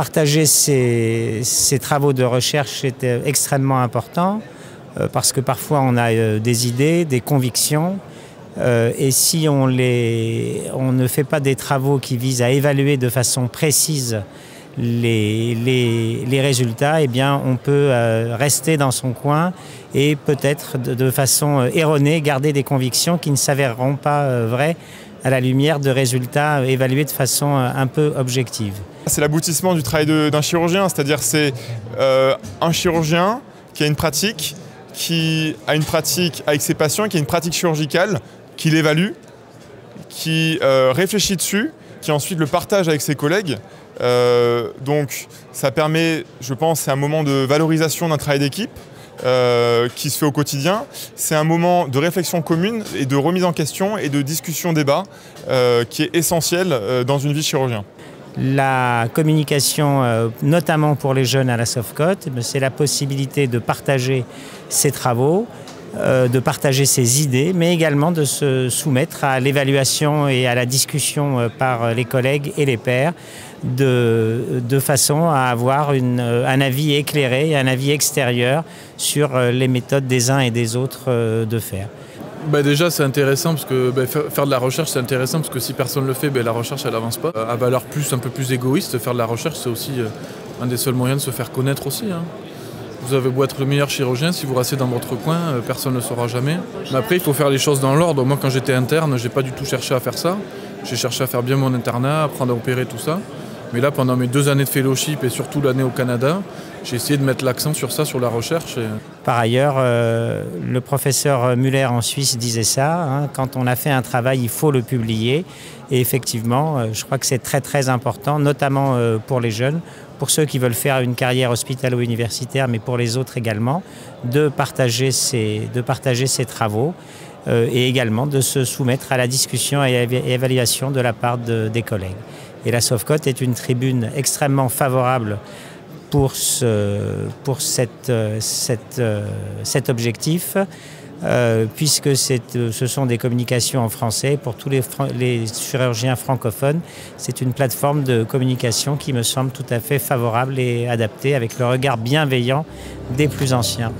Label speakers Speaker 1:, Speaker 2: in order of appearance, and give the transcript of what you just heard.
Speaker 1: Partager ces travaux de recherche est extrêmement important parce que parfois on a des idées, des convictions et si on ne fait pas des travaux qui visent à évaluer de façon précise les résultats, eh bien on peut rester dans son coin et peut-être de façon erronée garder des convictions qui ne s'avéreront pas vraies à la lumière de résultats évalués de façon un peu objective.
Speaker 2: C'est l'aboutissement du travail d'un chirurgien, c'est-à-dire c'est un chirurgien qui a une pratique avec ses patients, qui a une pratique chirurgicale, qui l'évalue, qui réfléchit dessus, qui ensuite le partage avec ses collègues. Donc ça permet, je pense, c'est un moment de valorisation d'un travail d'équipe qui se fait au quotidien. C'est un moment de réflexion commune et de remise en question et de discussion-débat qui est essentiel dans une vie de chirurgien.
Speaker 1: La communication, notamment pour les jeunes à la Sofcote, c'est la possibilité de partager ses travaux, de partager ses idées, mais également de se soumettre à l'évaluation et à la discussion par les collègues et les pairs, de façon à avoir un avis éclairé, un avis extérieur sur les méthodes des uns et des autres de faire.
Speaker 3: Déjà c'est intéressant parce que faire de la recherche c'est intéressant parce que si personne ne le fait, la recherche elle avance pas. À valeur un peu plus égoïste, faire de la recherche c'est aussi un des seuls moyens de se faire connaître aussi. Vous avez beau être le meilleur chirurgien, si vous restez dans votre coin, personne ne le saura jamais. Mais après il faut faire les choses dans l'ordre. Moi quand j'étais interne, j'ai pas du tout cherché à faire ça. J'ai cherché à faire bien mon internat, apprendre à opérer tout ça. Mais là pendant mes 2 années de fellowship et surtout l'année au Canada, j'ai essayé de mettre l'accent sur ça, sur la recherche.
Speaker 1: Par ailleurs, le professeur Muller en Suisse disait ça, quand on a fait un travail, il faut le publier. Et effectivement, je crois que c'est très très important, notamment pour les jeunes, pour ceux qui veulent faire une carrière hospitalo-universitaire, mais pour les autres également, de partager ces travaux et également de se soumettre à la discussion et à l'évaluation de la part des collègues. Et la Sofcote est une tribune extrêmement favorable pour cet objectif, puisque ce sont des communications en français pour tous les chirurgiens francophones. C'est une plateforme de communication qui me semble tout à fait favorable et adaptée avec le regard bienveillant des plus anciens.